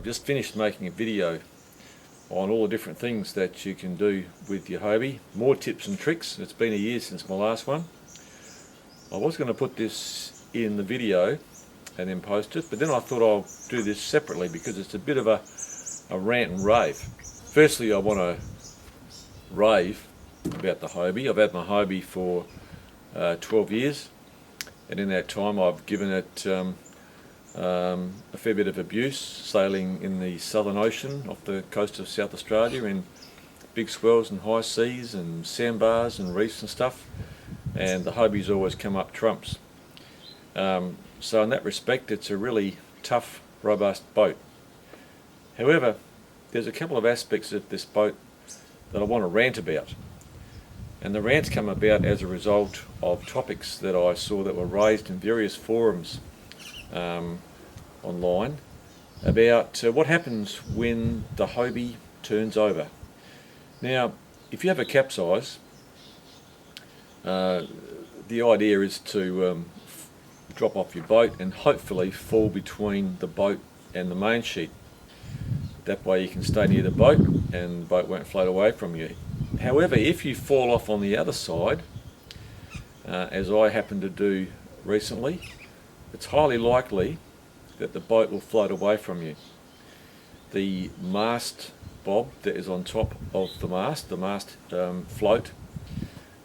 I've just finished making a video on all the different things that you can do with your Hobie. More tips and tricks. It's been a year since my last one. I was going to put this in the video and then post it, but then I thought I'll do this separately because it's a bit of a rant and rave. Firstly, I want to rave about the Hobie. I've had my Hobie for 12 years, and in that time I've given it a fair bit of abuse, sailing in the Southern Ocean off the coast of South Australia in big swells and high seas and sandbars and reefs and stuff, and the Hobie's always come up trumps. So in that respect, it's a really tough, robust boat. However, there's a couple of aspects of this boat that I want to rant about, and the rants come about as a result of topics that I saw that were raised in various forums online about what happens when the Hobie turns over. Now, if you have a capsize, the idea is to drop off your boat and hopefully fall between the boat and the main sheet. That way you can stay near the boat and the boat won't float away from you. However, if you fall off on the other side, as I happened to do recently, it's highly likely that the boat will float away from you. The mast bob that is on top of the mast float,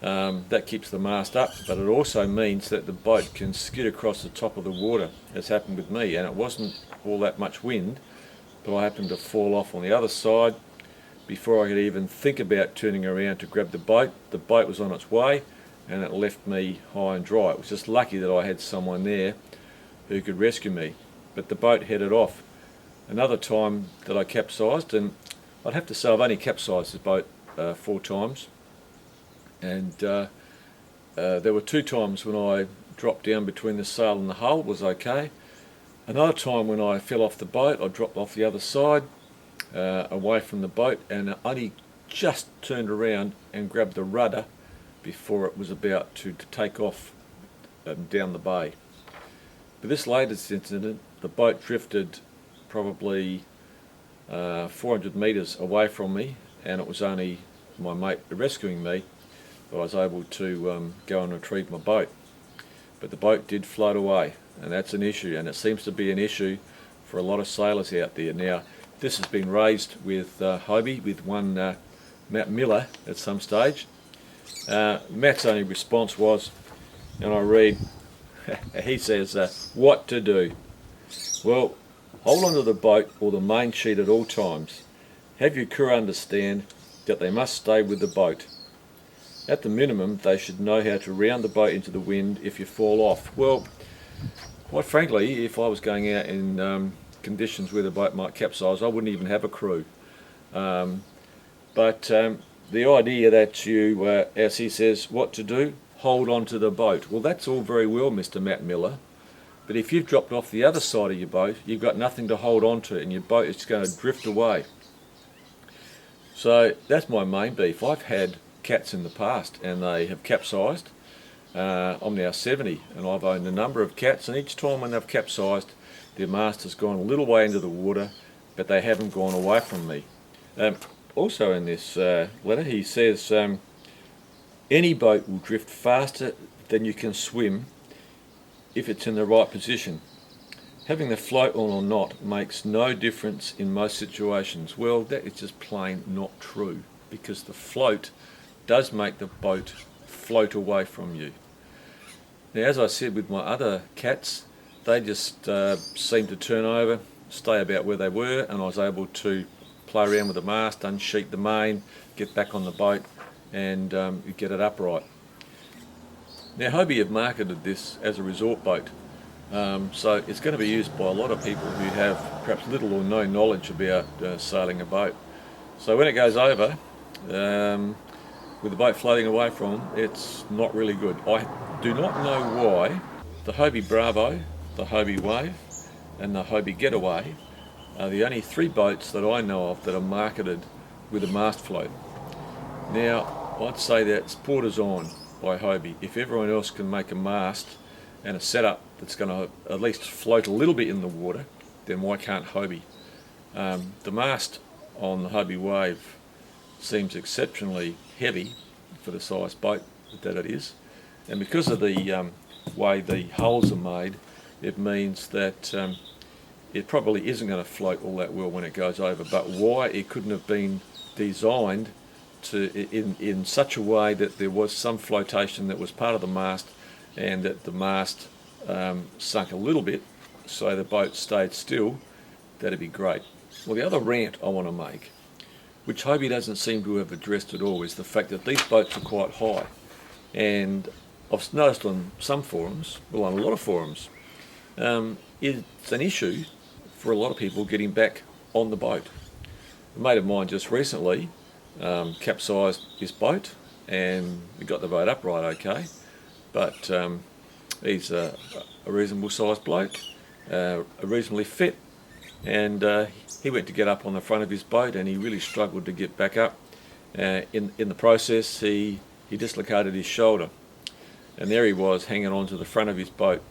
that keeps the mast up, but it also means that the boat can skid across the top of the water, as happened with me, and it wasn't all that much wind, but I happened to fall off on the other side before I could even think about turning around to grab the boat. The boat was on its way and it left me high and dry. It was just lucky that I had someone there who could rescue me, but the boat headed off. Another time that I capsized, and I'd have to say I've only capsized the boat 4 times, and there were 2 times when I dropped down between the sail and the hull, was okay. Another time when I fell off the boat, I dropped off the other side, away from the boat, and only just turned around and grabbed the rudder before it was about to take off down the bay. But this latest incident, the boat drifted probably 400 metres away from me, and it was only my mate rescuing me that I was able to go and retrieve my boat. But the boat did float away, and that's an issue, and it seems to be an issue for a lot of sailors out there. Now, this has been raised with Hobie, with one Matt Miller at some stage. Matt's only response was, and I read, he says, what to do? Well, hold on to the boat or the main sheet at all times. Have your crew understand that they must stay with the boat. At the minimum, they should know how to round the boat into the wind if you fall off. Well, quite frankly, if I was going out in conditions where the boat might capsize, I wouldn't even have a crew. But the idea that you, as he says, what to do, hold on to the boat. Well, that's all very well, Mr. Matt Miller, but if you've dropped off the other side of your boat, you've got nothing to hold on to, and your boat is going to drift away. So that's my main beef. I've had cats in the past and they have capsized. I'm now 70 and I've owned a number of cats, and each time when they've capsized, their mast has gone a little way into the water, but they haven't gone away from me. Also in this letter he says, any boat will drift faster than you can swim if it's in the right position. Having the float on or not makes no difference in most situations. Well, that is just plain not true, because the float does make the boat float away from you. Now, as I said with my other cats, they just seemed to turn over, stay about where they were, and I was able to play around with the mast, unsheet the main, get back on the boat, and get it upright. Now, Hobie have marketed this as a resort boat, so it's going to be used by a lot of people who have perhaps little or no knowledge about sailing a boat. So when it goes over, with the boat floating away from them, it's not really good. I do not know why the Hobie Bravo, the Hobie Wave, and the Hobie Getaway are the only 3 boats that I know of that are marketed with a mast float. Now, I'd say that's poor design by Hobie. If everyone else can make a mast and a setup that's going to at least float a little bit in the water, then why can't Hobie? The mast on the Hobie Wave seems exceptionally heavy for the size boat that it is, and because of the way the holes are made, it means that it probably isn't going to float all that well when it goes over. But why it couldn't have been designed in such a way that there was some flotation that was part of the mast, and that the mast sunk a little bit so the boat stayed still, that'd be great. Well, the other rant I want to make, which Hobie doesn't seem to have addressed at all, is the fact that these boats are quite high. And I've noticed on some forums, well, on a lot of forums, it's an issue for a lot of people getting back on the boat. A mate of mine just recently capsized his boat, and he got the boat up right okay, but he's a reasonable sized bloke, reasonably fit, and he went to get up on the front of his boat, and he really struggled to get back up. In the process, he dislocated his shoulder, and there he was hanging on to the front of his boat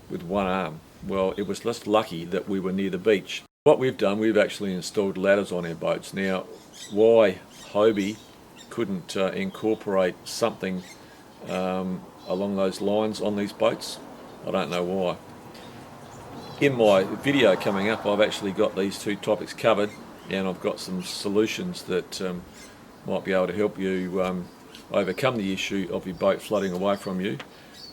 with one arm. Well, it was just lucky that we were near the beach. What we've done, we've actually installed ladders on our boats. Now, why Hobie couldn't incorporate something along those lines on these boats, I don't know why. In my video coming up, I've actually got these two topics covered, and I've got some solutions that might be able to help you overcome the issue of your boat floating away from you,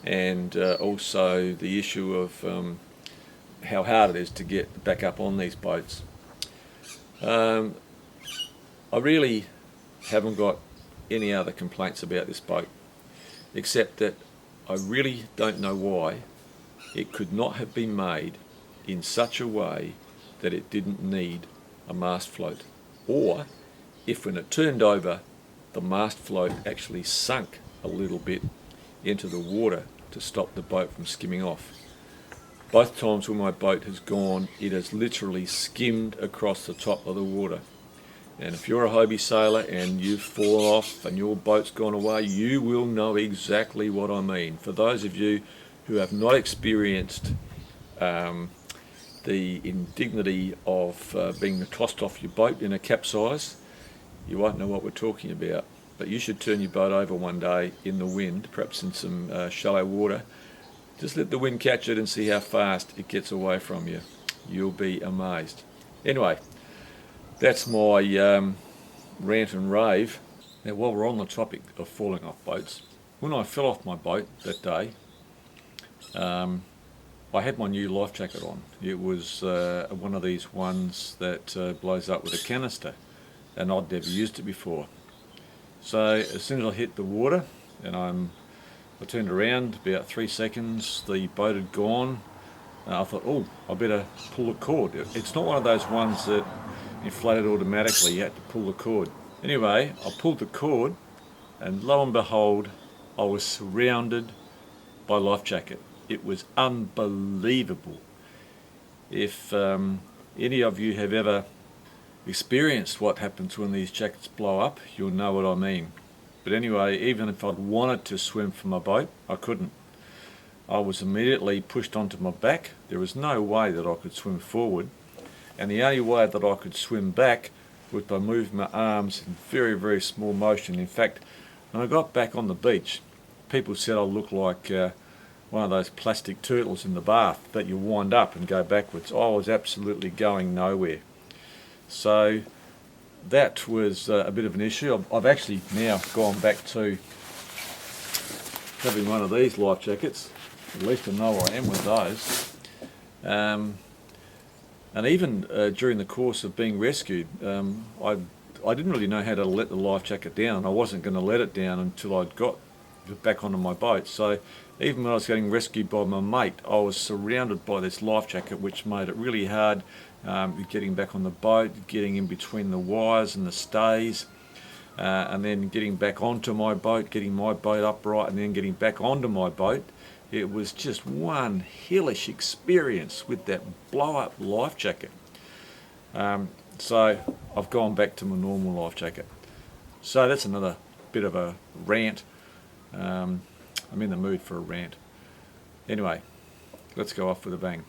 and also the issue of how hard it is to get back up on these boats. I really haven't got any other complaints about this boat, except that I really don't know why it could not have been made in such a way that it didn't need a mast float, or if when it turned over the mast float actually sunk a little bit into the water to stop the boat from skimming off. Both times when my boat has gone, it has literally skimmed across the top of the water. And if you're a Hobie sailor and you've fallen off and your boat's gone away, you will know exactly what I mean. For those of you who have not experienced the indignity of being tossed off your boat in a capsize, you won't know what we're talking about. But you should turn your boat over one day in the wind, perhaps in some shallow water. Just let the wind catch it and see how fast it gets away from you. You'll be amazed. Anyway, that's my rant and rave. Now, while we're on the topic of falling off boats, when I fell off my boat that day, I had my new life jacket on. It was one of these ones that blows up with a canister, and I'd never used it before. So as soon as I hit the water and I turned around, about 3 seconds, the boat had gone. I thought, oh, I better pull the cord. It's not one of those ones that inflated automatically, you had to pull the cord. Anyway, I pulled the cord, and lo and behold, I was surrounded by life jacket. It was unbelievable. If any of you have ever experienced what happens when these jackets blow up, you'll know what I mean. But anyway, even if I'd wanted to swim for my boat, I couldn't. I was immediately pushed onto my back. There was no way that I could swim forward, and the only way that I could swim back was by moving my arms in very, very small motion. In fact, when I got back on the beach, people said I looked like one of those plastic turtles in the bath that you wind up and go backwards. I was absolutely going nowhere. So that was a bit of an issue. I've actually now gone back to having one of these life jackets. At least I know where I am with those. And even during the course of being rescued, I didn't really know how to let the life jacket down. I wasn't going to let it down until I'd got back onto my boat. So even when I was getting rescued by my mate, I was surrounded by this life jacket, which made it really hard getting back on the boat, getting in between the wires and the stays, and then getting back onto my boat, getting my boat upright, and then getting back onto my boat. It was just one hellish experience with that blow-up life jacket. So I've gone back to my normal life jacket. So that's another bit of a rant. I'm in the mood for a rant. Anyway, let's go off with a bang.